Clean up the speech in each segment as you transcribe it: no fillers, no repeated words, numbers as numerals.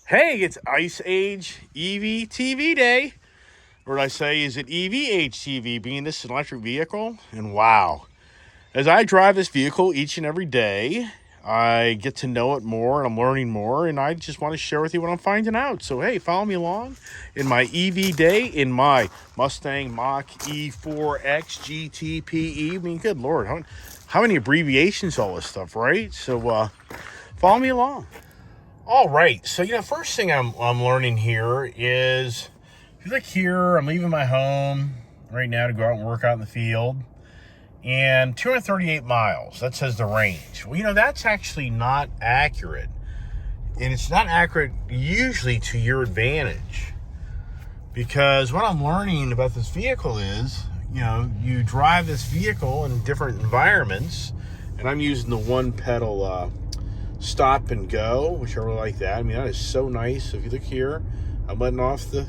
Hey, it's Ice Age EV TV Day. Or I say, is it EV HTV, being this an electric vehicle? And wow, as I drive this vehicle each and every day, I get to know it more and I'm learning more, and I just want to share with you what I'm finding out. So hey, follow me along in my EV day in my Mustang Mach-E 4X GTPE. I mean, good Lord, how many abbreviations, all this stuff, right? So follow me along. All right, so first thing I'm learning here is, if you look here, I'm leaving my home right now to go out and work out in the field, and 238 miles, that says the range. Well, that's actually not accurate, and it's not accurate usually to your advantage, because what I'm learning about this vehicle is, you drive this vehicle in different environments, and I'm using the one pedal stop and go, which I really like that. I mean, that is so nice. So if you look here, I'm letting off the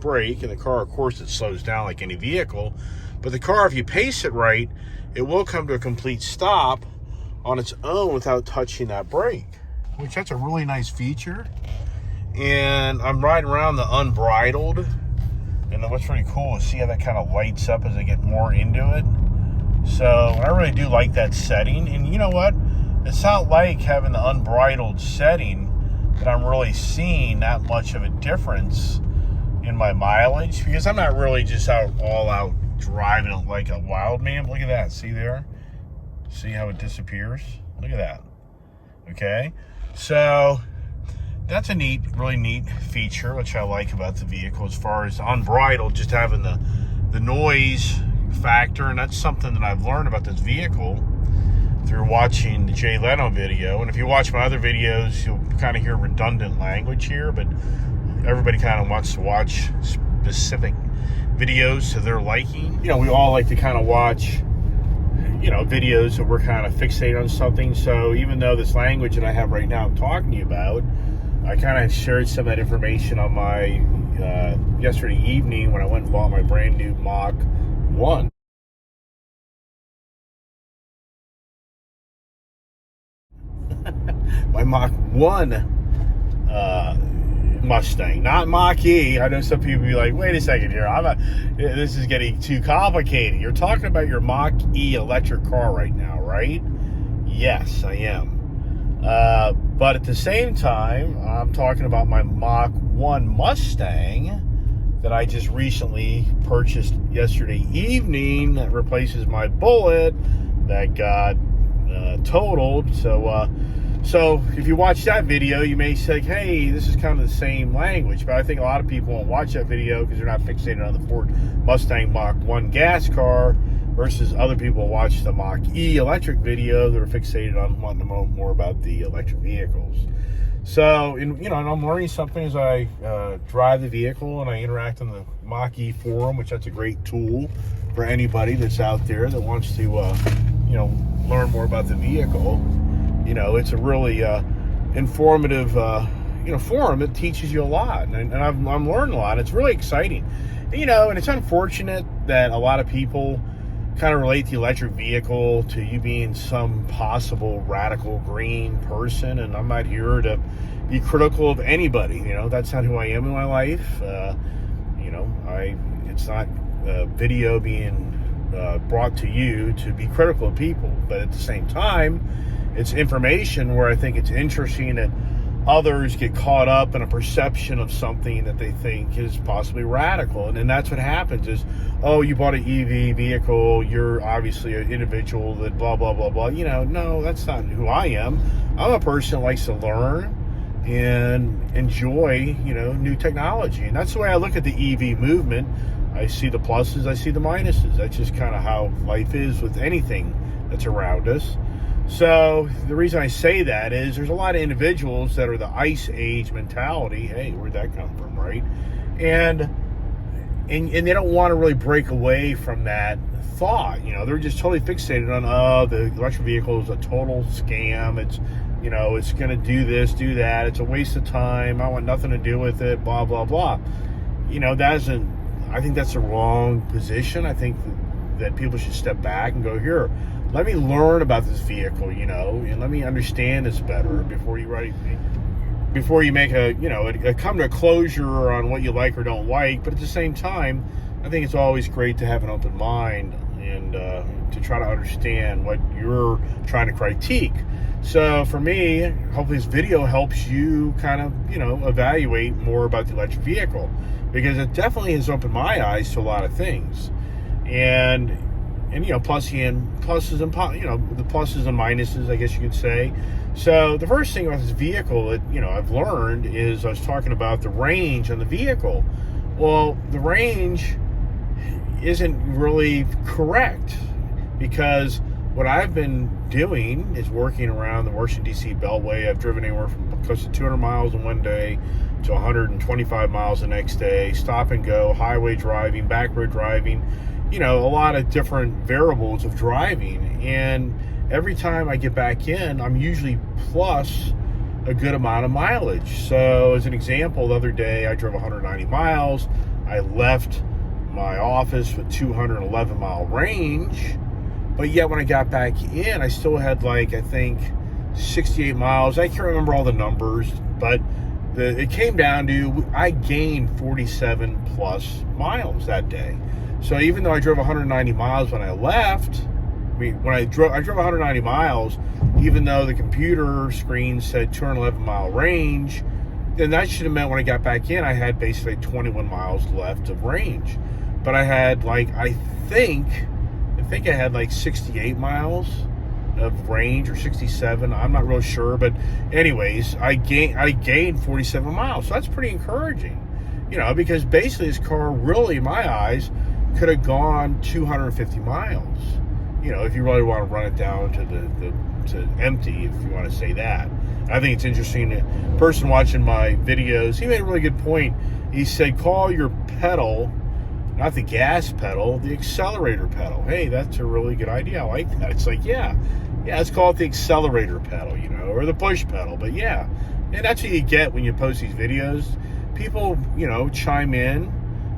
brake, and the car, of course, it slows down like any vehicle, but the car, if you pace it right, it will come to a complete stop on its own without touching that brake, which that's a really nice feature. And I'm riding around the unbridled, and what's really cool is see how that kind of lights up as I get more into it. So I really do like that setting. And you know what? It's not like having the unbridled setting that I'm really seeing that much of a difference in my mileage, because I'm not really just all out driving it like a wild man. Look at that. See there? See how it disappears? Look at that. Okay? So that's a really neat feature, which I like about the vehicle, as far as unbridled, just having the noise factor. And that's something that I've learned about this vehicle through watching the Jay Leno video. And if you watch my other videos, you'll kind of hear redundant language here, but everybody kind of wants to watch specific videos to their liking. We all like to kind of watch, videos that we're kind of fixated on something. So even though this language that I have right now I'm talking to you about, I kind of shared some of that information on my yesterday evening when I went and bought my brand new Mach 1. My Mach 1 Mustang, not Mach-E. I know some people be like, wait a second here, this is getting too complicated. You're talking about your Mach-E electric car right now, right? Yes, I am. But at the same time, I'm talking about my Mach 1 Mustang that I just recently purchased yesterday evening, that replaces my Bullet that got totaled. So if you watch that video, you may say, hey, this is kind of the same language. But I think a lot of people won't watch that video because they're not fixated on the Ford Mustang Mach 1 gas car, versus other people watch the Mach-E electric video that are fixated on wanting to know more about the electric vehicles. So, and I'm learning something as I drive the vehicle and I interact on the Mach-E forum, which that's a great tool for anybody that's out there that wants to, learn more about the vehicle. It's a really informative, forum that teaches you a lot, and I'm learning a lot. It's really exciting, and it's unfortunate that a lot of people kind of relate the electric vehicle to you being some possible radical green person, and I'm not here to be critical of anybody. That's not who I am in my life. It's not a video being brought to you to be critical of people, but at the same time, it's information where I think it's interesting that others get caught up in a perception of something that they think is possibly radical. And then that's what happens is, oh, you bought an EV vehicle, you're obviously an individual that blah, blah, blah, blah. No, that's not who I am. I'm a person that likes to learn and enjoy, new technology. And that's the way I look at the EV movement. I see the pluses, I see the minuses. That's just kind of how life is with anything that's around us. So the reason I say that is there's a lot of individuals that are the Ice Age mentality. Hey, where'd that come from, right? And they don't want to really break away from that thought. They're just totally fixated on, the electric vehicle is a total scam. It's, it's going to do this, do that. It's a waste of time. I want nothing to do with it, blah, blah, blah. I think that's the wrong position. I think that people should step back and go, here, let me learn about this vehicle, and let me understand this better before you before you make a come to a closure on what you like or don't like. But at the same time, I think it's always great to have an open mind and to try to understand what you're trying to critique. So for me, hopefully this video helps you kind of, evaluate more about the electric vehicle, because it definitely has opened my eyes to a lot of things. And pluses and the pluses and minuses, I guess you could say. So the first thing about this vehicle that, I've learned is I was talking about the range on the vehicle. Well, the range isn't really correct, because what I've been doing is working around the Washington, D.C. Beltway. I've driven anywhere from close to 200 miles in one day to 125 miles the next day, stop and go, highway driving, back road driving, a lot of different variables of driving. And every time I get back in, I'm usually plus a good amount of mileage. So as an example, the other day I drove 190 miles. I left my office with 211 mile range, but yet when I got back in, I still had I think 68 miles. I can't remember all the numbers, but it came down to I gained 47 plus miles that day. So even though I drove 190 miles when I left, I drove 190 miles, even though the computer screen said 211 mile range, then that should have meant when I got back in, I had basically 21 miles left of range. But I had I think I had 68 miles of range, or 67. I'm not real sure, but anyways, I gained 47 miles. So that's pretty encouraging, because basically this car really, in my eyes, could have gone 250 miles. If you really want to run it down to empty, if you want to say that. I think it's interesting. The person watching my videos, he made a really good point. He said, call your pedal, not the gas pedal, the accelerator pedal. Hey, that's a really good idea. I like that. It's yeah, let's call it the accelerator pedal, or the push pedal. But yeah, and that's what you get when you post these videos. People, chime in,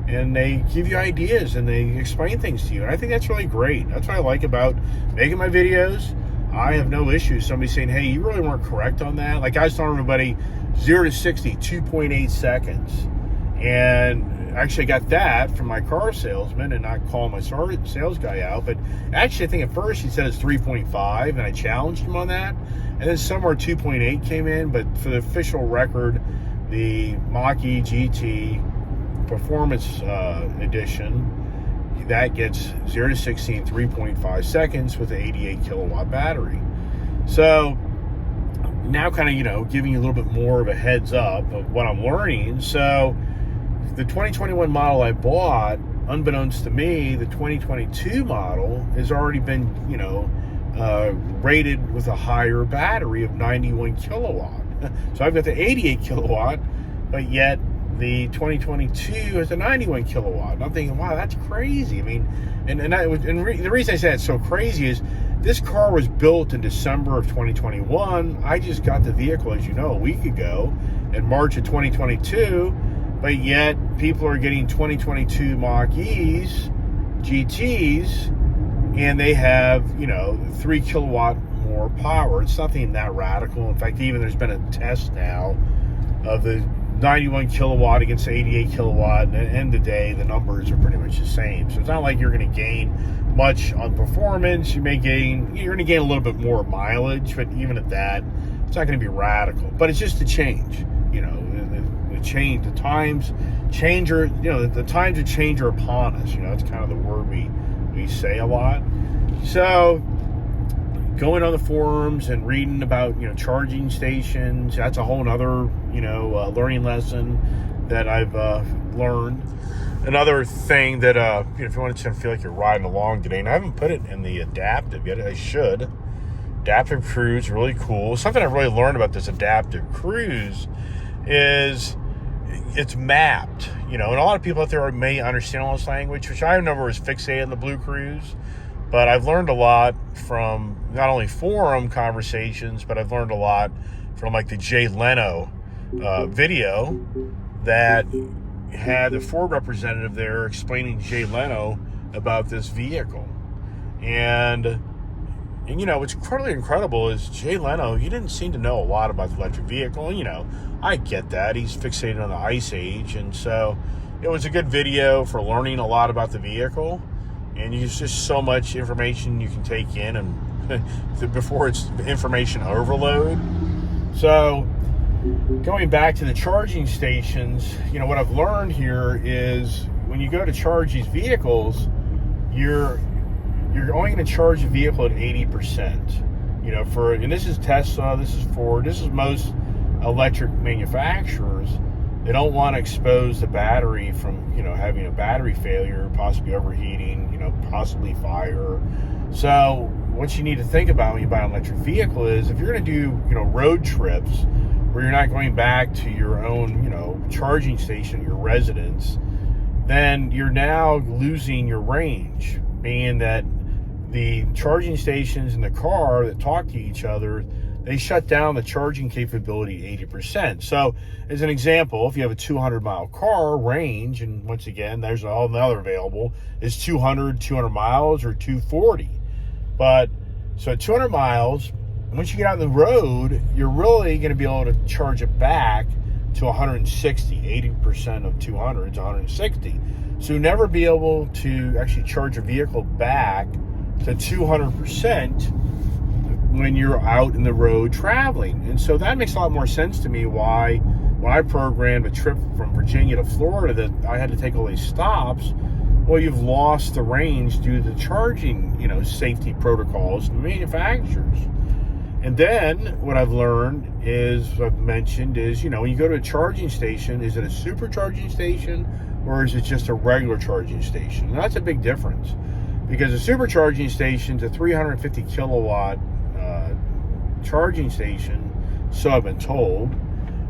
and they give you ideas and they explain things to you. And I think that's really great. That's what I like about making my videos. I have no issues somebody saying, hey, you really weren't correct on that. I was telling everybody 0 to 60, 2.8 seconds. And actually I got that from my car salesman, and not calling my sales guy out. But actually, I think at first he said it's 3.5, and I challenged him on that. And then somewhere 2.8 came in. But for the official record, the Mach-E GT Performance Edition, that gets 0 to 60 in 3.5 seconds with an 88 kilowatt battery. So now kind of, giving you a little bit more of a heads up of what I'm learning. So the 2021 model I bought, unbeknownst to me, the 2022 model has already been, rated with a higher battery of 91 kilowatt. So I've got the 88 kilowatt, but yet the 2022 has a 91 kilowatt. And I'm thinking, wow, that's crazy. I mean, the reason I say it's so crazy is this car was built in December of 2021. I just got the vehicle, as you know, a week ago in March of 2022, but yet people are getting 2022 Mach-E's, GTs, and they have, 3 kilowatt more power. It's nothing that radical. In fact, even there's been a test now of the 91 kilowatt against 88 kilowatt, and at the end of the day, the numbers are pretty much the same. So it's not like you're going to gain much on performance. You're going to gain a little bit more mileage, but even at that, it's not going to be radical. But it's just a change, the change, the times change are, the times of change are upon us. It's kind of the word we say a lot. So going on the forums and reading about, charging stations, that's a whole nother, learning lesson that I've learned. Another thing that, if you want to feel like you're riding along today, and I haven't put it in the adaptive yet, I should. Adaptive cruise, really cool. Something I really learned about this adaptive cruise is it's mapped, and a lot of people out there may understand all this language, which I never was fixated on the Blue Cruise. But I've learned a lot from not only forum conversations, but I've learned a lot from the Jay Leno video that had the Ford representative there explaining to Jay Leno about this vehicle. And And, what's incredible is Jay Leno, he didn't seem to know a lot about the electric vehicle. I get that. He's fixated on the Ice Age. And so it was a good video for learning a lot about the vehicle. And there's just so much information you can take in and before it's information overload. So going back to the charging stations, what I've learned here is when you go to charge these vehicles, you're only going to charge the vehicle at 80%. And this is Tesla, this is Ford, this is most electric manufacturers. They don't want to expose the battery from, having a battery failure, possibly overheating, possibly fire. So what you need to think about when you buy an electric vehicle is if you're going to do, road trips where you're not going back to your own, charging station, your residence, then you're now losing your range, being that the charging stations in the car that talk to each other, they shut down the charging capability 80%. So as an example, if you have a 200-mile car range, and once again, there's another available, is 200 miles or 240. But so at 200 miles, once you get out on the road, you're really going to be able to charge it back to 160. 80% of 200 is 160. So you'll never be able to actually charge a vehicle back to 200% when you're out in the road traveling. And so that makes a lot more sense to me why when I programmed a trip from Virginia to Florida that I had to take all these stops. Well, you've lost the range due to the charging, safety protocols from the manufacturers. And then what I've learned is, I've mentioned is, when you go to a charging station, is it a supercharging station or is it just a regular charging station? And that's a big difference. Because a supercharging station is a 350 kilowatt charging station, so I've been told,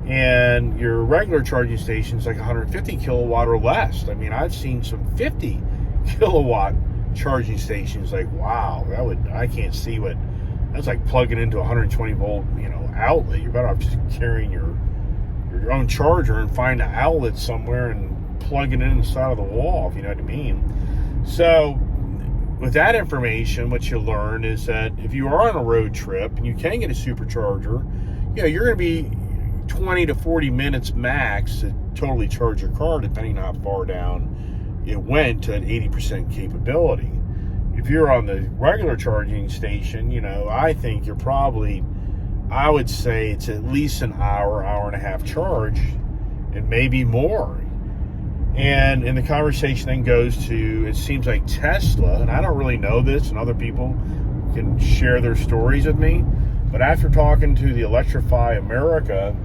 and your regular charging station is like 150 kilowatt or less. I mean, I've seen some 50 kilowatt charging stations. Like, wow, I can't see what that's like. Plugging into a 120 volt outlet. You're better off just carrying your own charger and find an outlet somewhere and plugging it in the side of the wall, if you know what I mean. So with that information, what you learn is that if you are on a road trip and you can get a supercharger, you're going to be 20 to 40 minutes max to totally charge your car, depending on how far down it went to an 80% capability. If you're on the regular charging station, I think you're probably, I would say it's at least an hour and a half charge, and maybe more. And the conversation then goes to, it seems like Tesla, and I don't really know this, and other people can share their stories with me, but after talking to the Electrify America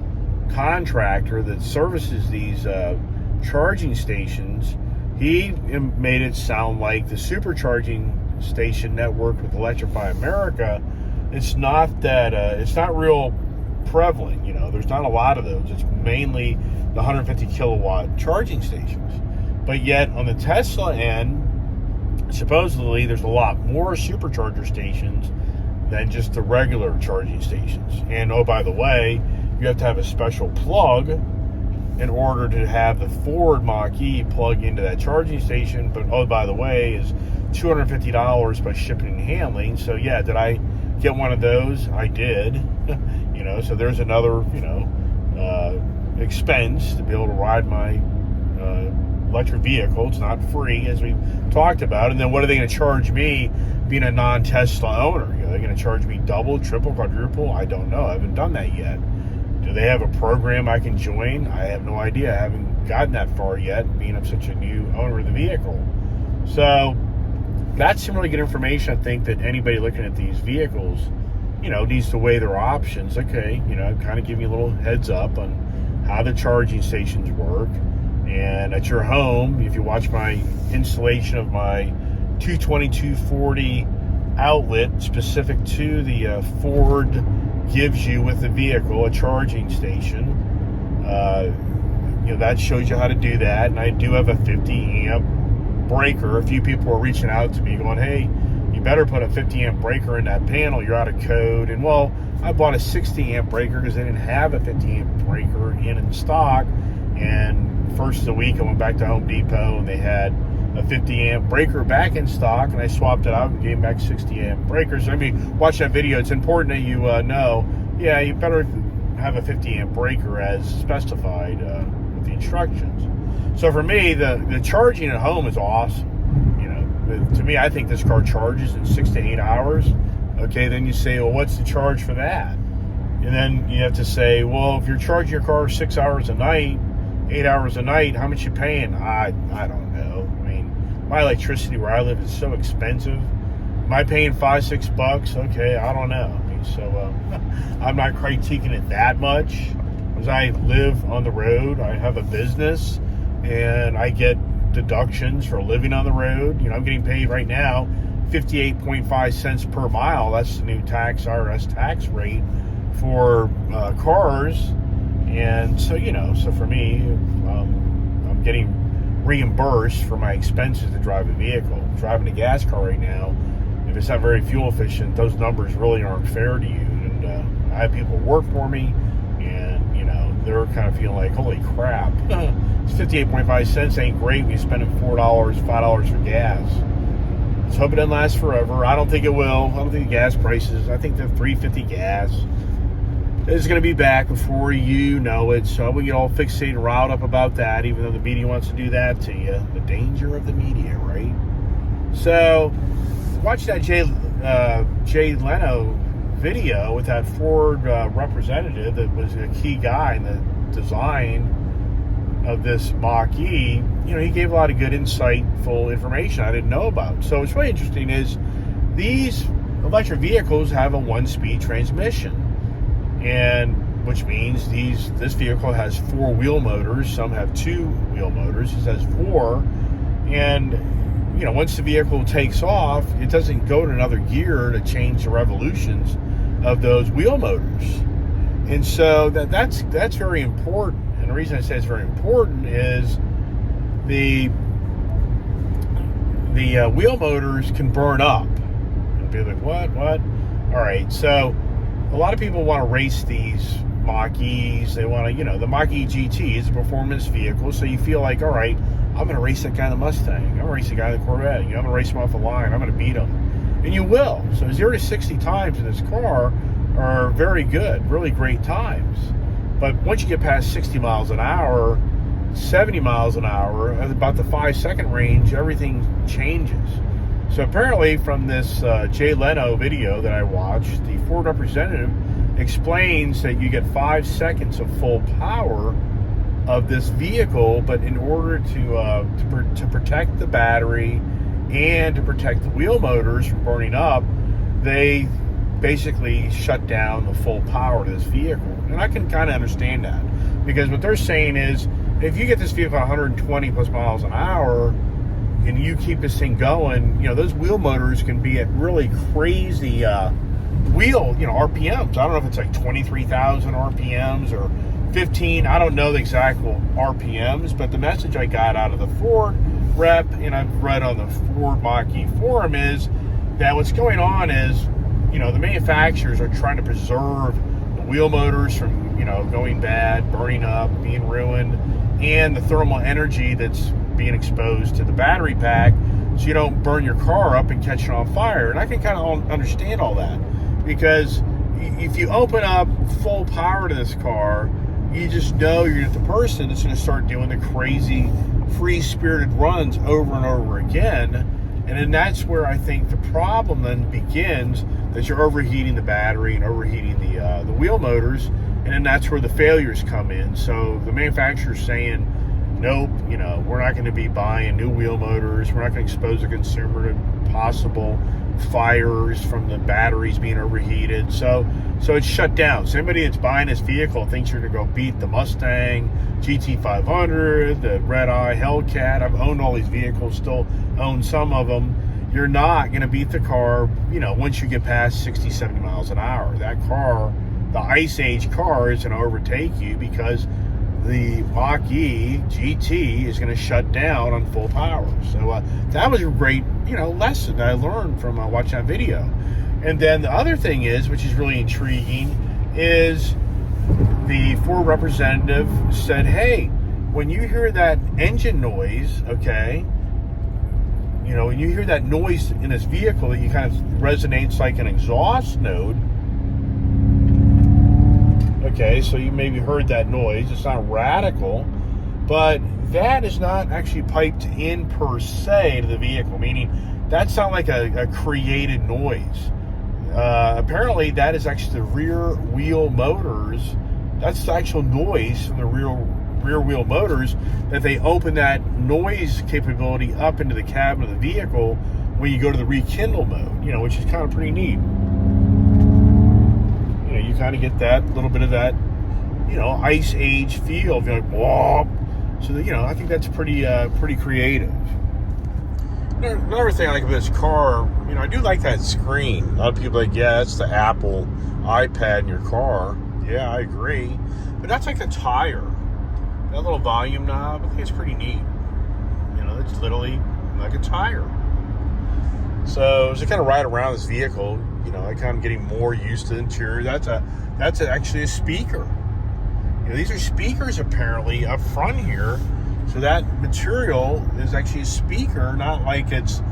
contractor that services these charging stations, he made it sound like the supercharging station network with Electrify America, it's not real prevalent. There's not a lot of those. It's mainly the 150 kilowatt charging stations. But yet on the Tesla end, supposedly there's a lot more supercharger stations than just the regular charging stations. And oh, by the way, you have to have a special plug in order to have the Ford Mach-E plug into that charging station. But oh, by the way, is $250 by shipping and handling. So yeah, did I get one of those? I did. So there's another expense to be able to ride my electric vehicle. It's not free, as we talked about. And then what are they going to charge me being a non-Tesla owner? They're going to charge me double, triple, quadruple? I don't know. I haven't done that yet. Do they have a program I can join? I have no idea. I haven't gotten that far yet, being I'm such a new owner of the vehicle. So that's some really good information, I think, that anybody looking at these vehicles, needs to weigh their options. Okay, kind of give you a little heads up on how the charging stations work. And at your home, if you watch my installation of my 220/240 outlet specific to the Ford gives you with the vehicle, a charging station, that shows you how to do that. And I do have a 50 amp breaker. A few people are reaching out to me going, hey, you better put a 50 amp breaker in that panel, you're out of code. And well, I bought a 60 amp breaker because they didn't have a 50 amp breaker in stock. And first of the week I went back to Home Depot and they had a 50 amp breaker back in stock, and I swapped it out and gave back 60 amp breakers. I mean, watch that video. It's important that you know, yeah, you better have a 50 amp breaker as specified with the instructions. So for me, the charging at home is awesome. You know, to me, I think this car charges in 6 to 8 hours. Okay, then you say, well, what's the charge for that? And then you have to say, well, if you're charging your car 6 hours a night, 8 hours a night, how much you paying? I don't know. I mean, my electricity where I live is so expensive. Am I paying $5-6? Okay, I don't know. I mean, so I'm not critiquing it that much, because I live on the road. I have a business, and I get deductions for living on the road. You know, I'm getting paid right now 58.5 cents per mile. That's the new IRS tax rate for cars. And so, you know, so for me, I'm getting reimbursed for my expenses to drive a vehicle. Driving a gas car right now, if it's not very fuel efficient, those numbers really aren't fair to you. And I have people work for me, and, you know, they're kind of feeling like, holy crap, it's 58.5 cents ain't great when you're spending $4, $5 for gas. Let's hope it doesn't last forever. I don't think it will. I don't think the gas prices, I think the $3.50 gas is going to be back before you know it. So we get all fixated and riled up about that, even though the media wants to do that to you. The danger of the media, right? So watch that Jay Leno video with that Ford representative that was a key guy in the design of this Mach-E. You know, he gave a lot of good, insightful information I didn't know about. So what's really interesting is these electric vehicles have a 1-speed transmission, and which means this vehicle has 4 wheel motors. Some have 2 wheel motors. This has 4, and you know, once the vehicle takes off, it doesn't go to another gear to change the revolutions of those wheel motors. And so that's very important. And the reason I say it's very important is the wheel motors can burn up. And be like, what? All right, so a lot of people want to race these Mach-E's. They want to, you know, the Mach-E GT is a performance vehicle, so you feel like, all right, I'm going to race that guy in the Mustang. I'm going to race the guy in the Corvette. You know, I'm going to race him off the line. I'm going to beat him. And you will. So 0 to 60 times in this car are very good, really great times. But once you get past 60 miles an hour, 70 miles an hour, at about the 5-second range, everything changes. So apparently from this Jay Leno video that I watched, the Ford representative explains that you get 5 seconds of full power of this vehicle, but in order to protect the battery and to protect the wheel motors from burning up, they basically shut down the full power of this vehicle. And I can kind of understand that, because what they're saying is, if you get this vehicle 120 plus miles an hour and you keep this thing going, you know, those wheel motors can be at really crazy RPMs. I don't know if it's like 23,000 RPMs or 15. I don't know the exact RPMs, but the message I got out of the Ford rep, and I've read on the Ford Mach-E forum, is that what's going on is, you know, the manufacturers are trying to preserve the wheel motors from, you know, going bad, burning up, being ruined, and the thermal energy that's being exposed to the battery pack, so you don't burn your car up and catch it on fire. And I can kind of understand all that, because if you open up full power to this car, you just know you're the person that's going to start doing the crazy free-spirited runs over and over again. And then that's where I think the problem then begins, that you're overheating the battery and overheating the wheel motors, and then that's where the failures come in. So the manufacturer's saying, nope, you know, we're not going to be buying new wheel motors. We're not going to expose the consumer to possible fires from the batteries being overheated. So it's shut down. So anybody that's buying this vehicle thinks you're going to go beat the Mustang GT500, the Red Eye Hellcat. I've owned all these vehicles, still own some of them. You're not going to beat the car, you know, once you get past 60, 70 miles an hour. That car, the Ice Age car, is going to overtake you, because the Mach-E GT is going to shut down on full power. So that was a great, you know, lesson that I learned from watching that video. And then the other thing is, which is really intriguing, is the Ford representative said, hey, when you hear that engine noise, okay, you know, when you hear that noise in this vehicle, it kind of resonates like an exhaust note. Okay, so you maybe heard that noise. It's not radical, but that is not actually piped in per se to the vehicle, meaning that sounds like a created noise. Apparently, that is actually the rear wheel motors. That's the actual noise from the rear wheel motors, that they open that noise capability up into the cabin of the vehicle when you go to the rekindle mode, you know, which is kind of pretty neat. You know, you kind of get that little bit of that, you know, Ice Age feel. You're like, whoa. So, you know, I think that's pretty creative. Another thing I like about this car, you know, I do like that screen. A lot of people are like, yeah, that's the Apple iPad in your car. Yeah, I agree. But that's like a tire. That little volume knob, I think it's pretty neat. You know, it's literally like a tire. So as I kind of ride around this vehicle, you know, I kind of getting more used to the interior. That's actually a speaker. You know, these are speakers apparently up front here. So that material is actually a speaker, not like it's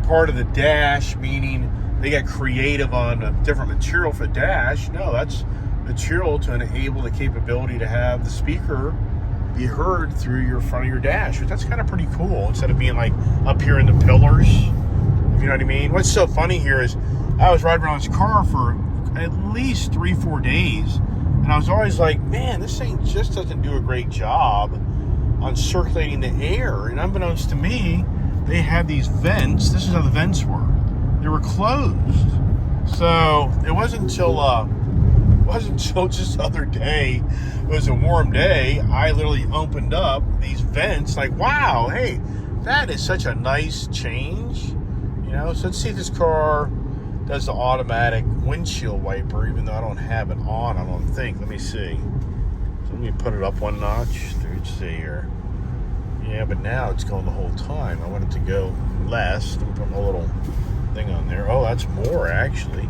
part of the dash, meaning they got creative on a different material for the dash. No, that's material to enable the capability to have the speaker be heard through your front of your dash. But that's kind of pretty cool, instead of being like up here in the pillars, if you know what I mean. What's so funny here is I was riding around this car for at least 3-4 days, and I was always like, man, this thing just doesn't do a great job on circulating the air. And unbeknownst to me, they had these vents. This is how the vents were. They were closed. So it wasn't until just the other day, it was a warm day, I literally opened up these vents, like, wow, hey, that is such a nice change. You know, so let's see if this car does the automatic windshield wiper, even though I don't have it on, I don't think. Let me see. So let me put it up one notch. Let's see here. Yeah, but now it's going the whole time. I want it to go less. Let me put my little thing on there. Oh, that's more, actually.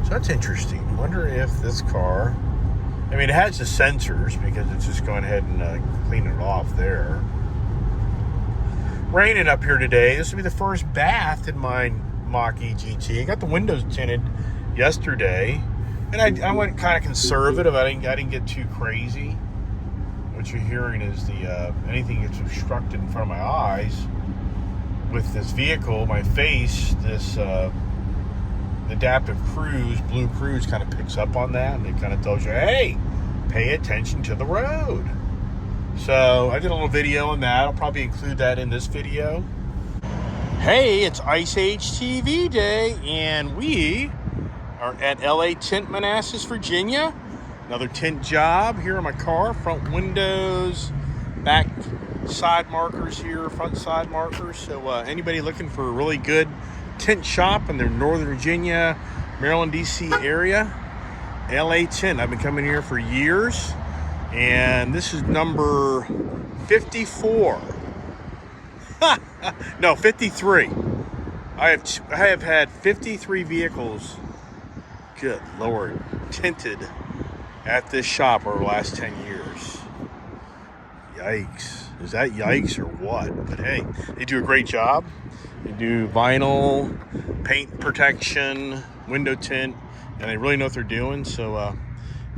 So that's interesting. I wonder if this car, I mean, it has the sensors because it's just going ahead and cleaning it off there. Raining up here today. This will be the first bath in my Mach-E GT. I got the windows tinted yesterday, and I went kind of conservative. I didn't get too crazy. What you're hearing is the anything that's obstructed in front of my eyes with this vehicle, my face, this adaptive cruise, blue cruise, kind of picks up on that, and it kind of tells you, hey, pay attention to the road. So I did a little video on that. I'll probably include that in this video. Hey, it's Ice Age TV Day, and we are at LA Tint, Manassas, Virginia. Another tint job here on my car. Front windows, back side markers here, front side markers. So anybody looking for a really good tint shop in the Northern Virginia, Maryland, D.C. area, LA Tint. I've been coming here for years, and this is number 54. No, 53. I have had 53 vehicles, good Lord, tinted at this shop over the last 10 years. Yikes. Is that yikes or what? But hey, they do a great job. They do vinyl, paint protection, window tint, and they really know what they're doing. So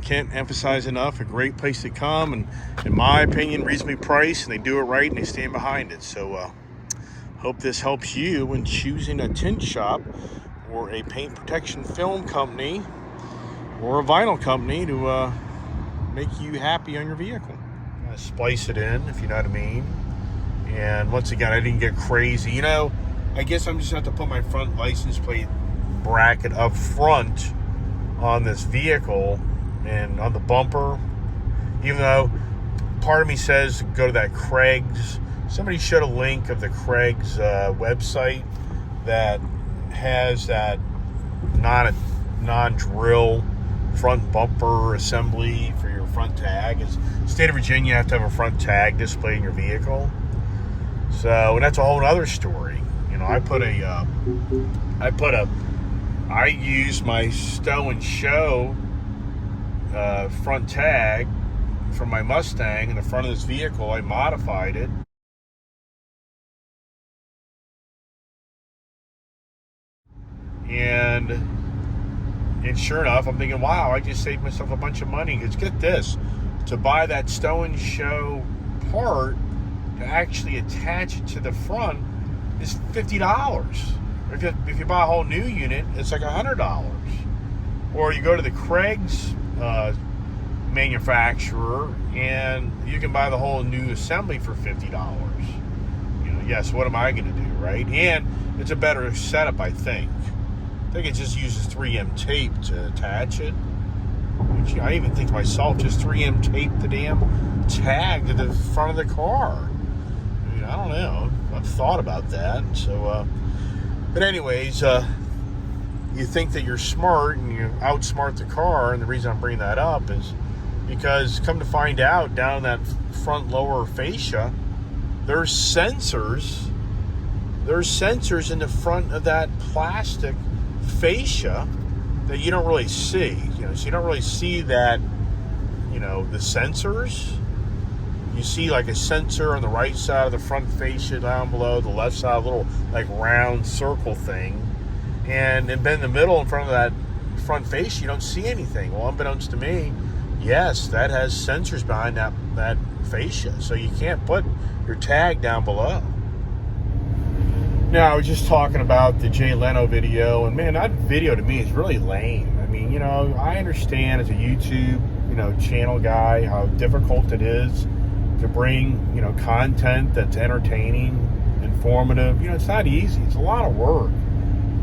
can't emphasize enough, a great place to come, and in my opinion, reasonably priced, and they do it right, and they stand behind it. So hope this helps you when choosing a tint shop or a paint protection film company or a vinyl company to make you happy on your vehicle. Splice it in, if you know what I mean. And once again, I didn't get crazy. You know, I guess I'm just going to have to put my front license plate bracket up front on this vehicle and on the bumper. Even though part of me says go to that Craig's. Somebody showed a link of the Craig's website that has that non-drill front bumper assembly for your front tag. Is state of Virginia, you have to have a front tag display in your vehicle. So, and that's a whole other story. You know, I used my Stow and Show front tag from my Mustang in the front of this vehicle. I modified it And sure enough, I'm thinking, wow, I just saved myself a bunch of money. Because get this, to buy that Stow and Show part, to actually attach it to the front, is $50. If you buy a whole new unit, it's like $100. Or you go to the Craig's manufacturer, and you can buy the whole new assembly for $50. Yes, what am I going to do, right? And it's a better setup, I think. I think it just uses 3M tape to attach it. Which I even think to myself, just 3M tape the damn tag to the front of the car. I don't know. I've thought about that. So, but anyways, you think that you're smart and you outsmart the car, and the reason I'm bringing that up is because come to find out, down that front lower fascia, there's sensors in the front of that plastic fascia that you don't really see, so you don't really see that, the sensors. You see like a sensor on the right side of the front fascia down below, the left side, a little like round circle thing, and then in the middle in front of that front fascia, you don't see anything. Well, unbeknownst to me, yes, that has sensors behind that fascia, so you can't put your tag down below. Now, I was just talking about the Jay Leno video, and man, that video to me is really lame. I mean, I understand as a YouTube, channel guy how difficult it is to bring, content that's entertaining, informative. It's not easy. It's a lot of work.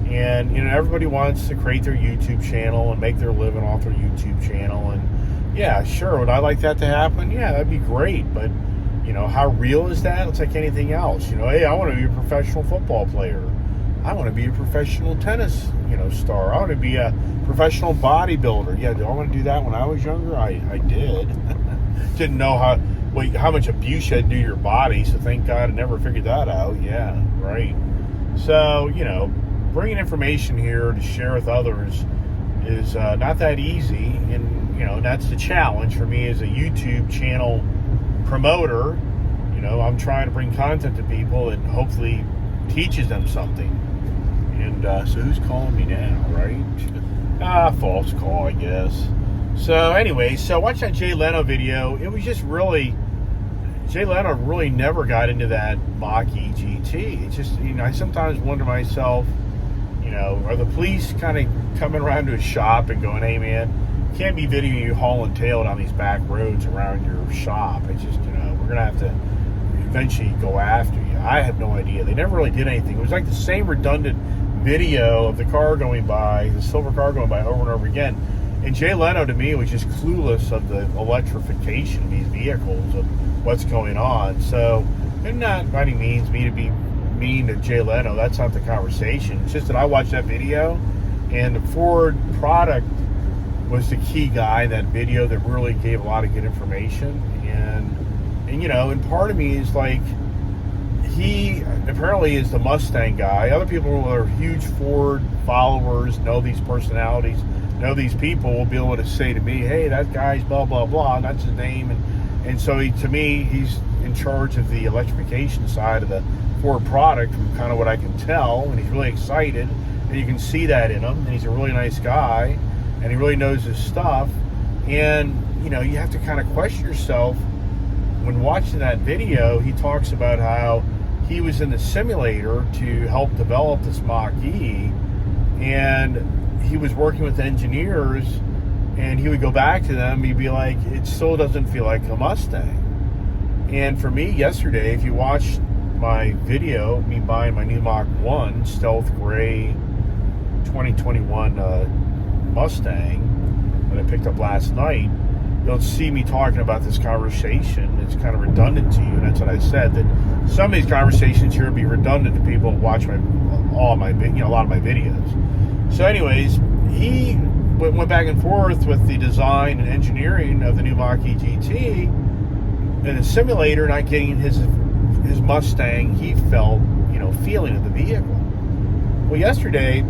And, everybody wants to create their YouTube channel and make their living off their YouTube channel. And yeah, sure, would I like that to happen? Yeah, that'd be great. But, how real is that? It's like anything else. Hey, I want to be a professional football player. I want to be a professional tennis, star. I want to be a professional bodybuilder. Yeah, do I want to do that when I was younger? I did. Didn't know how much abuse you had to do to your body, so thank God I never figured that out. Yeah, right. So, bringing information here to share with others is not that easy, and, that's the challenge for me as a YouTube channel promoter. I'm trying to bring content to people and hopefully teaches them something. And so who's calling me now, right? False call, I guess. So anyway, so watch that Jay Leno video. It was just really, Jay Leno really never got into that Mach-E GT. It's just, I sometimes wonder myself, are the police kind of coming around to his shop and going, hey man, can't be videoing you hauling tail down these back roads around your shop. It's just, we're going to have to eventually go after you. I have no idea. They never really did anything. It was like the same redundant video of the car going by, the silver car going by over and over again. And Jay Leno, to me, was just clueless of the electrification of these vehicles, of what's going on. So, and not by any means me to be mean to Jay Leno. That's not the conversation. It's just that I watched that video, and the Ford product was the key guy in that video that really gave a lot of good information. And and part of me is like, he apparently is the Mustang guy. Other people who are huge Ford followers, know these personalities, know these people, will be able to say to me, hey, that guy's blah, blah, blah, and that's his name. And so to me, he's in charge of the electrification side of the Ford product, from kind of what I can tell, and he's really excited, and you can see that in him, and he's a really nice guy, and he really knows his stuff. And, you have to kind of question yourself. When watching that video, he talks about how he was in the simulator to help develop this Mach-E, and he was working with engineers, and he would go back to them, he'd be like, it still doesn't feel like a Mustang. And for me, yesterday, if you watched my video, me buying my new Mach 1 Stealth Gray 2021 Mustang that I picked up last night, you'll see me talking about this conversation. It's kind of redundant to you, and that's what I said, that some of these conversations here will be redundant to people who watch a lot of my videos. So anyways, he went back and forth with the design and engineering of the new Mach-E GT, and the simulator not getting his Mustang he felt, feeling of the vehicle. Well, yesterday,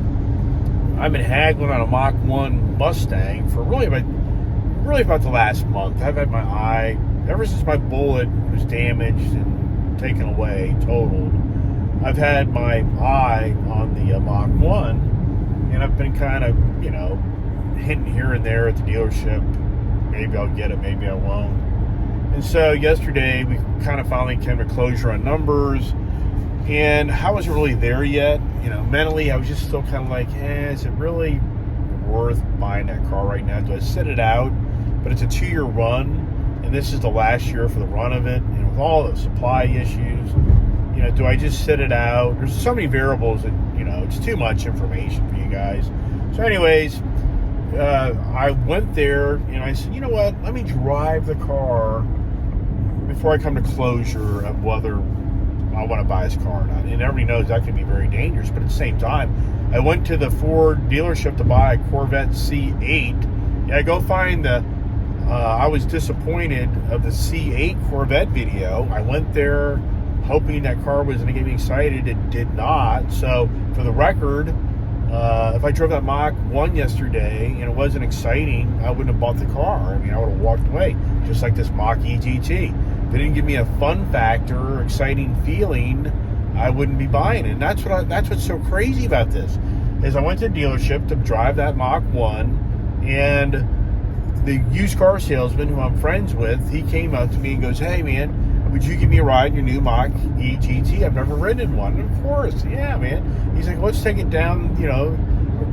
I've been haggling on a Mach 1 Mustang for really about the last month. I've had my eye, ever since my bullet was damaged and taken away, totaled, I've had my eye on the Mach 1, And I've been kind of, hinting here and there at the dealership. Maybe I'll get it, maybe I won't. And so yesterday we kind of finally came to closure on numbers. And I wasn't really there yet. Mentally I was just still kind of like, is it really worth buying that car right now? Do I sit it out? But it's a 2-year run. And this is the last year for the run of it. And with all the supply issues, do I just sit it out? There's so many variables that, it's too much information for you guys. So anyways, I went there and I said, you know what? Let me drive the car before I come to closure of whether I want to buy his car or not. And everybody knows that can be very dangerous. But at the same time, I went to the Ford dealership to buy a Corvette C8. Yeah, go find the... I was disappointed of the C8 Corvette video. I went there hoping that car was going to get me excited. It did not. So, for the record, if I drove that Mach 1 yesterday and it wasn't exciting, I wouldn't have bought the car. I would have walked away, just like this Mach-E GT. If it didn't give me a fun factor, exciting feeling, I wouldn't be buying it. And that's what's so crazy about this, is I went to the dealership to drive that Mach 1, and the used car salesman who I'm friends with, he came up to me and goes, hey man, would you give me a ride in your new Mach-E GT? I've never ridden one. And of course, yeah man. He's like, let's take it down,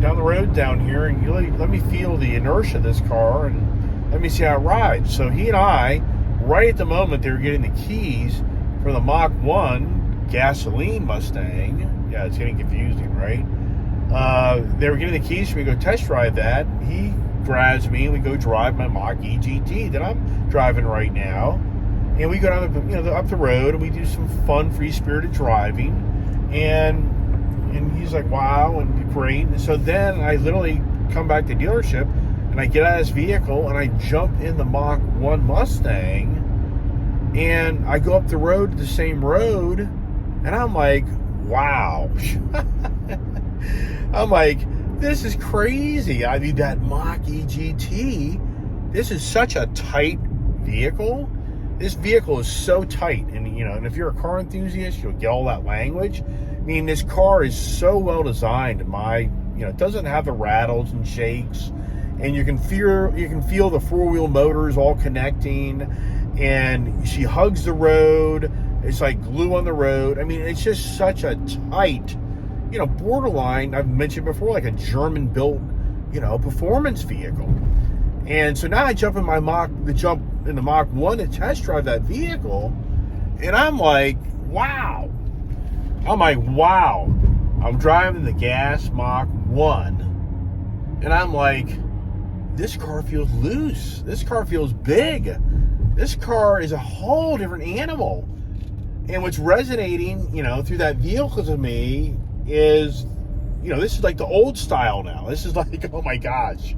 down the road down here, and let me feel the inertia of this car and let me see how it rides. So he and I, right at the moment they were getting the keys for the Mach 1 gasoline Mustang. Yeah, it's getting confusing, right? They were getting the keys for me to go test drive that. He grabs me and we go drive my Mach-E GT that I'm driving right now, and we go down up the road and we do some fun free-spirited driving, and he's like, wow, and great. And so then I literally come back to the dealership and I get out of this vehicle and I jump in the Mach 1 Mustang and I go up the road, the same road, and I'm like, wow. I'm like, this is crazy. I mean, that Mach-E GT, this is such a tight vehicle. This vehicle is so tight. And, and if you're a car enthusiast, you'll get all that language. I mean, this car is so well designed. It doesn't have the rattles and shakes. And you can feel the four-wheel motors all connecting. And she hugs the road. It's like glue on the road. I mean, it's just such a tight, borderline, I've mentioned before, like a German-built, performance vehicle. And so now I jump in the Mach 1 to test drive that vehicle, and I'm like, wow. I'm driving the gas Mach 1, and I'm like, this car feels loose. This car feels big. This car is a whole different animal. And what's resonating, through that vehicle to me is, this is like the old style now. This is like, oh my gosh.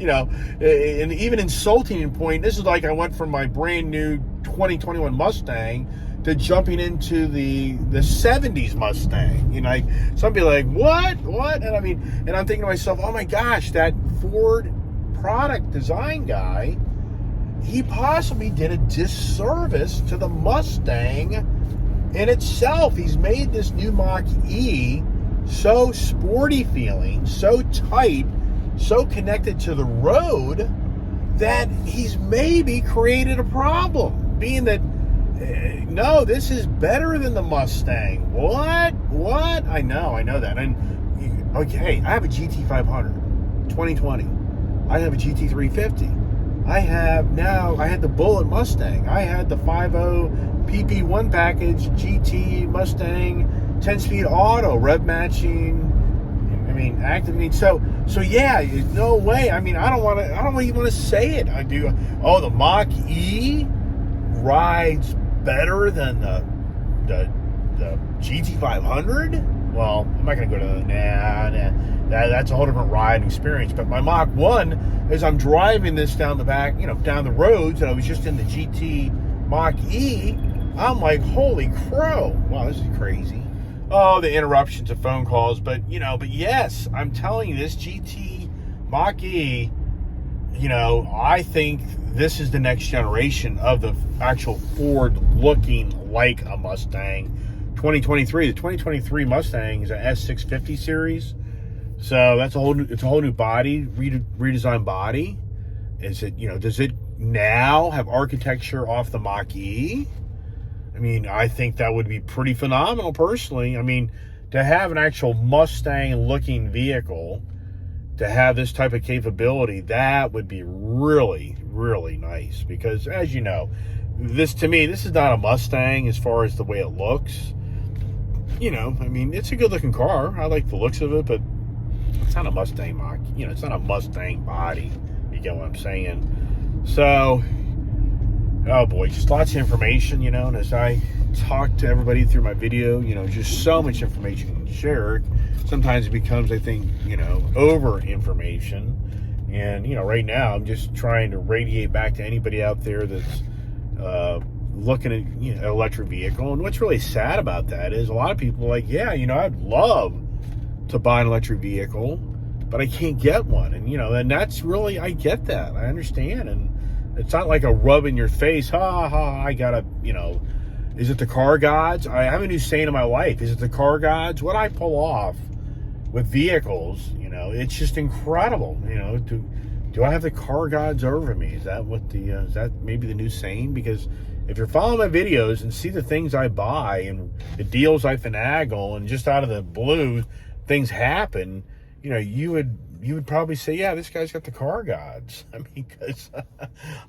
And even insulting in point, this is like I went from my brand new 2021 Mustang to jumping into the 70s Mustang. Somebody like, what? And and I'm thinking to myself, oh my gosh, that Ford product design guy, he possibly did a disservice to the Mustang in itself. He's made this new Mach-E so sporty feeling, so tight, so connected to the road, that he's maybe created a problem. Being that, no, this is better than the Mustang. What? I know that. And, okay, I have a GT500, 2020. I have a GT350. I had the Bullet Mustang. I had the 5.0 PP1 package GT Mustang 10-speed auto, rev matching. Active. So yeah, no way. I don't even want to say it. I do. Oh, the Mach-E rides better than the GT500. Well, I'm not going to go to that's a whole different ride experience. But my Mach 1, as I'm driving this down the back, down the roads, and I was just in the GT Mach-E, I'm like, holy crow. Wow, this is crazy. Oh, the interruptions of phone calls. But yes, I'm telling you, this GT Mach-E, I think this is the next generation of the actual Ford looking like a Mustang. 2023. The 2023 Mustang is an S650 series. So that's it's a whole new body, redesigned body. Is it, does it now have architecture off the Mach-E? I mean, I think that would be pretty phenomenal personally. I mean, to have an actual Mustang looking vehicle, to have this type of capability, that would be really, really nice. Because as you know, to me, this is not a Mustang as far as the way it looks. I mean, it's a good looking car. I like the looks of it, but it's not a Mustang Mach. It's not a Mustang body. You get what I'm saying? So, oh boy, just lots of information, and as I talk to everybody through my video, just so much information shared. Sometimes it becomes, I think, over information. And, right now I'm just trying to radiate back to anybody out there that's looking at, an electric vehicle. And what's really sad about that is a lot of people are like, yeah, I'd love to buy an electric vehicle, but I can't get one. And, and that's really, I get that. I understand. And it's not like a rub in your face. I gotta, is it the car gods? I have a new saying in my life. Is it the car gods? What I pull off with vehicles, it's just incredible. Do I have the car gods over me? Is that is that maybe the new saying? Because if you're following my videos and see the things I buy and the deals I finagle, and just out of the blue, things happen, you would probably say, yeah, this guy's got the car gods. I mean, because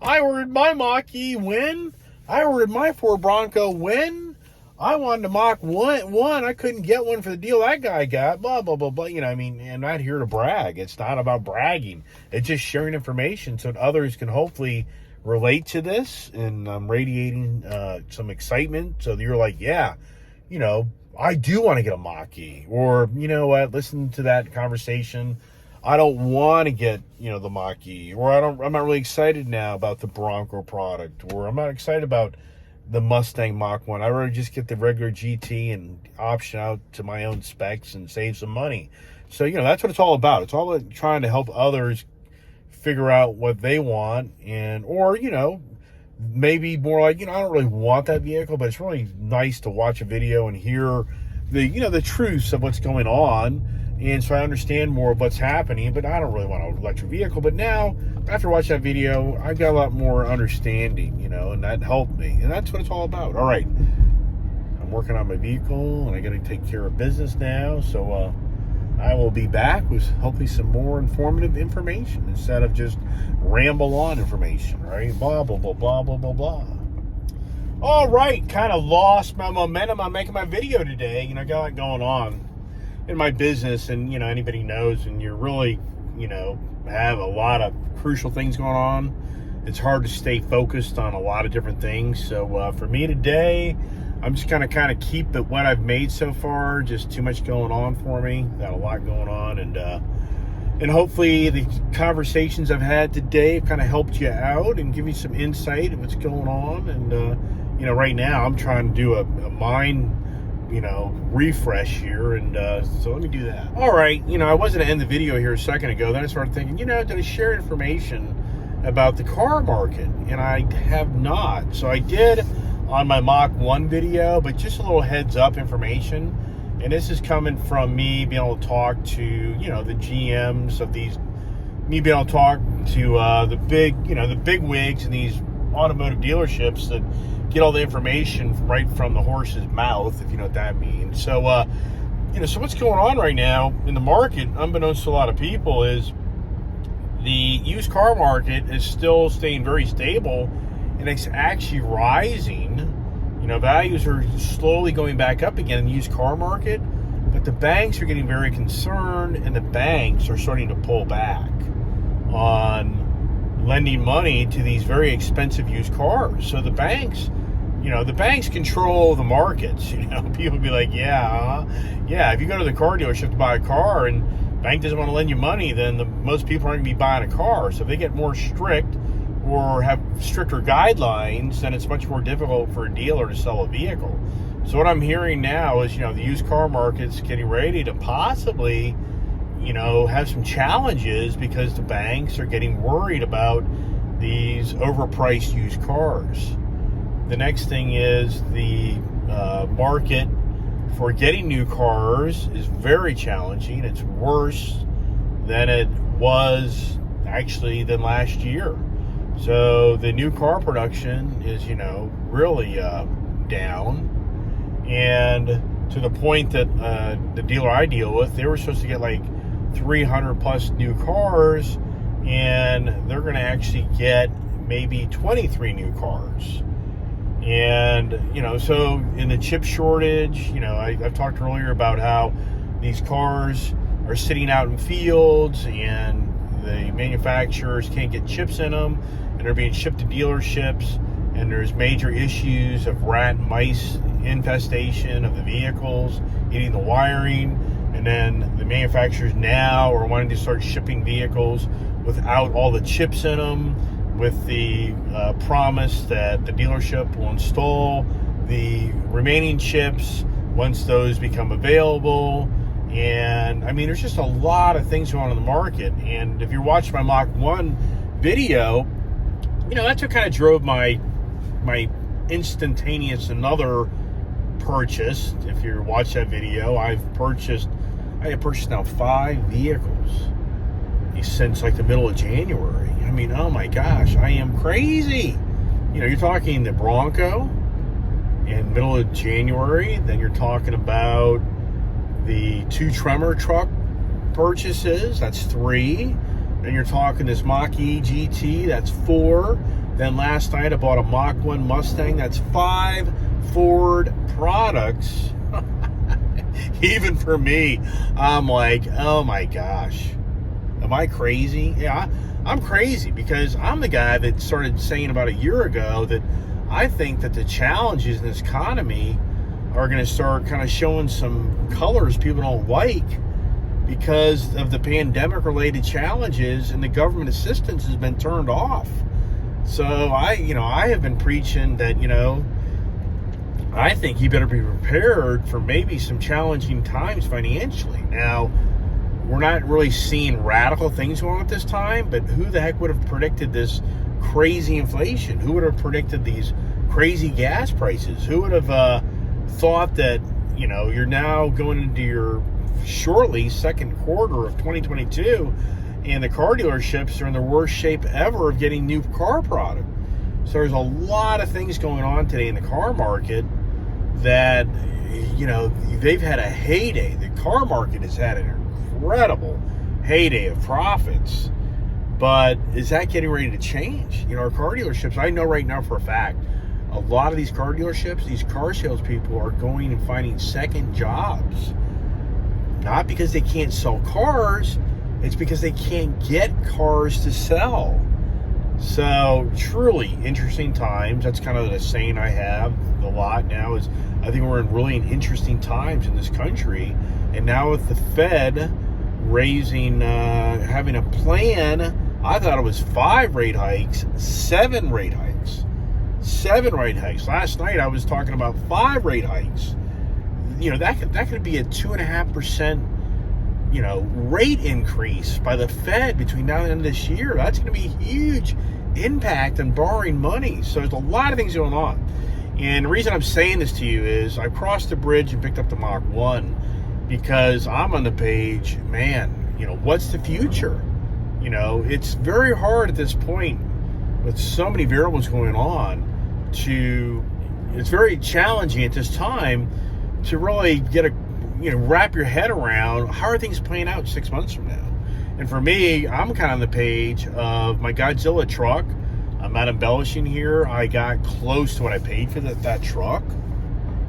I ordered my Mach-E when? I ordered my Ford Bronco when? I wanted a Mach 1. I couldn't get one for the deal that guy got. Blah, blah, blah, blah. I mean, I'm not here to brag. It's not about bragging. It's just sharing information so that others can hopefully relate to this. And I'm radiating some excitement so that you're like, yeah, I do want to get a Mach-E. Or, you know what, listen to that conversation. I don't want to get, the Mach-E. Or I'm not really excited now about the Bronco product. Or I'm not excited about the Mustang Mach 1. I'd rather just get the regular GT and option out to my own specs and save some money. So, that's what it's all about. It's all about trying to help others figure out what they want. Or, maybe more like, I don't really want that vehicle, but it's really nice to watch a video and hear the truths of what's going on. And so I understand more of what's happening, but I don't really want an electric vehicle. But now, after watching that video, I got a lot more understanding, and that helped me. And that's what it's all about. All right. I'm working on my vehicle, and I got to take care of business now. So I will be back with hopefully some more informative information instead of just ramble on information, right? Blah, blah, blah, blah, blah, blah, blah. All right. Kind of lost my momentum on making my video today. I got a lot going on in my business, and anybody knows, and you're really have a lot of crucial things going on, it's hard to stay focused on a lot of different things. So for me today, I'm just gonna kind of keep what I've made so far. Just too much going on for me, got a lot going on, and hopefully the conversations I've had today have kind of helped you out and give you some insight of what's going on. And right now I'm trying to do a mind refresh here, and so let me do that. All right, I was going to end the video here a second ago, then I started thinking, did I share information about the car market? And I have not. So I did on my Mach 1 video, but just a little heads up information, and this is coming from me being able to talk to the GMs of these, me being able to talk to the big wigs in these automotive dealerships that get all the information right from the horse's mouth, if you know what that means. So, so what's going on right now in the market, unbeknownst to a lot of people, is the used car market is still staying very stable, and it's actually rising. Values are slowly going back up again in the used car market, but the banks are getting very concerned, and the banks are starting to pull back on lending money to these very expensive used cars. So the banks control the markets. People be like, yeah, if you go to the car dealership to buy a car and bank doesn't want to lend you money, then most people aren't going to be buying a car. So if they get more strict or have stricter guidelines, then it's much more difficult for a dealer to sell a vehicle. So what I'm hearing now is, the used car market's getting ready to possibly have some challenges because the banks are getting worried about these overpriced used cars. The next thing is the market for getting new cars is very challenging. It's worse than it was actually than last year. So the new car production is, really down. And to the point that the dealer I deal with, they were supposed to get like 300 plus new cars, and they're going to actually get maybe 23 new cars. And, so in the chip shortage, I've talked earlier about how these cars are sitting out in fields and the manufacturers can't get chips in them, and they're being shipped to dealerships, and there's major issues of rat and mice infestation of the vehicles, eating the wiring. And then the manufacturers now are wanting to start shipping vehicles without all the chips in them, with the promise that the dealership will install the remaining chips once those become available. And I mean, there's just a lot of things going on in the market. And if you're watching my Mach 1 video, that's what kind of drove my instantaneous another purchase. If you watch that video, I have purchased now 5 vehicles since like the middle of January. I mean, oh my gosh, I am crazy. You're talking the Bronco in middle of January, then you're talking about the 2 Tremor truck purchases, that's 3. Then you're talking this Mach-E GT, that's 4. Then last night I bought a Mach 1 Mustang, that's 5 Ford products. Even for me, I'm like, oh my gosh, am I crazy? Yeah, I'm crazy, because I'm the guy that started saying about a year ago that I think that the challenges in this economy are going to start kind of showing some colors people don't like because of the pandemic related challenges, and the government assistance has been turned off. So I have been preaching that, I think you better be prepared for maybe some challenging times financially. Now, we're not really seeing radical things going on at this time, but who the heck would have predicted this crazy inflation? Who would have predicted these crazy gas prices? Who would have thought that, you're now going into your shortly second quarter of 2022, and the car dealerships are in the worst shape ever of getting new car product. So there's a lot of things going on today in the car market that, they've had a heyday. The car market has had an incredible heyday of profits. But is that getting ready to change? Our car dealerships, I know right now for a fact, a lot of these car dealerships, these car salespeople are going and finding second jobs. Not because they can't sell cars, it's because they can't get cars to sell. So truly interesting times. That's kind of the saying I have a lot now, is I think we're in really interesting times in this country. And now with the Fed raising, having a plan, I thought it was 5 rate hikes, 7 rate hikes. 7 rate hikes. Last night I was talking about 5 rate hikes. That could be a 2.5%, rate increase by the Fed between now and the end of this year. That's going to be a huge impact on borrowing money. So there's a lot of things going on. And the reason I'm saying this to you is I crossed the bridge and picked up the Mach 1 because I'm on the page, man, what's the future? It's very hard at this point with so many variables going on it's very challenging at this time to really get wrap your head around how are things playing out 6 months from now. And for me, I'm kind of on the page of my Godzilla truck. I'm not embellishing here. I got close to what I paid for that truck,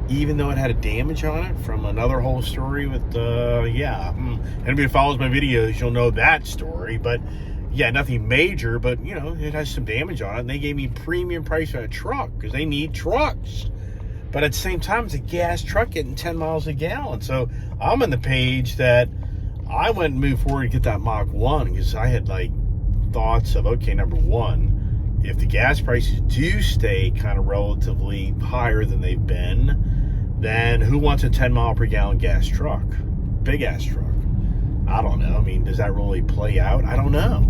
even though it had a damage on it from another whole story with, anybody who follows my videos, you'll know that story. But yeah, nothing major, but it has some damage on it. And they gave me premium price on a truck because they need trucks. But at the same time, it's a gas truck getting 10 miles a gallon. So I'm on the page that I went and moved forward to get that Mach 1 because I had thoughts of, okay, number one, if the gas prices do stay kind of relatively higher than they've been, then who wants a 10 mile per gallon gas truck? Big ass truck. I don't know. I mean, does that really play out? I don't know.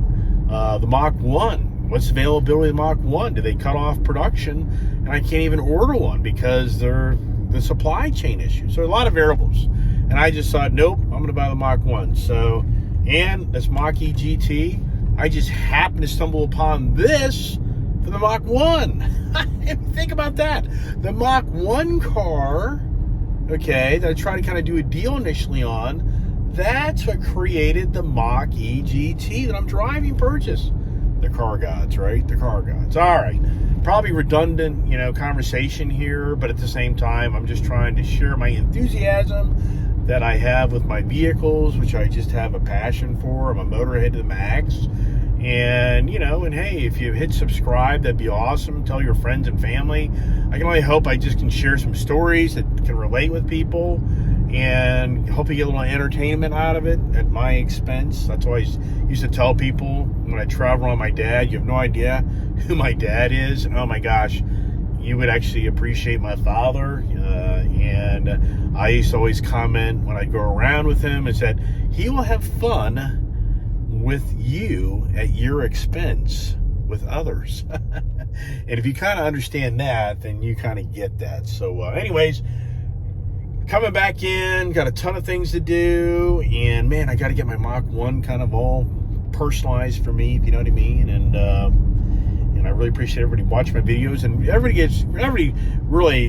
The Mach 1, what's the availability of the Mach 1? Do they cut off production and I can't even order one because they're the supply chain issue. So a lot of variables. And I just thought, nope, I'm going to buy the Mach 1. So, and this Mach-E GT, I just happened to stumble upon this for the Mach 1. Think about that. The Mach 1 car, okay, that I tried to kind of do a deal initially on, that's what created the Mach-E GT that I'm driving purchase. The car gods, right? The car gods. All right. Probably redundant, conversation here, but at the same time, I'm just trying to share my enthusiasm that I have with my vehicles, which I just have a passion for. I'm a motorhead to the max. And, and hey, if you hit subscribe, that'd be awesome. Tell your friends and family. I can only hope I just can share some stories that can relate with people and hopefully get a little entertainment out of it at my expense. That's why I used to tell people when I travel on my dad, you have no idea who my dad is. And oh my gosh, you would actually appreciate my father. And I used to always comment when I go around with him and said, he will have fun with you at your expense with others. And if you kind of understand that, then you kind of get that. So anyways, coming back in, got a ton of things to do, and man, I got to get my Mach 1 kind of all personalized for me, if you know what I mean. And I really appreciate everybody watching my videos, and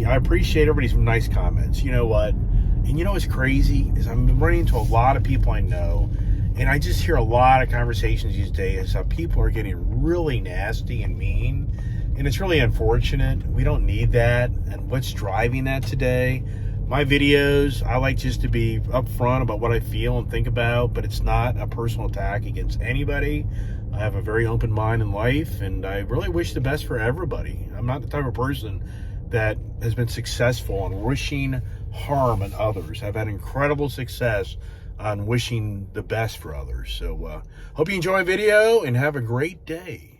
I appreciate everybody's nice comments. You know what? And you know what's crazy is I'm running into a lot of people I know, and I just hear a lot of conversations these days how people are getting really nasty and mean, and it's really unfortunate. We don't need that. And what's driving that today? My videos, I like just to be upfront about what I feel and think about, but it's not a personal attack against anybody. I have a very open mind in life, and I really wish the best for everybody. I'm not the type of person that has been successful on wishing harm on others. I've had incredible success on wishing the best for others. So hope you enjoy my video and have a great day.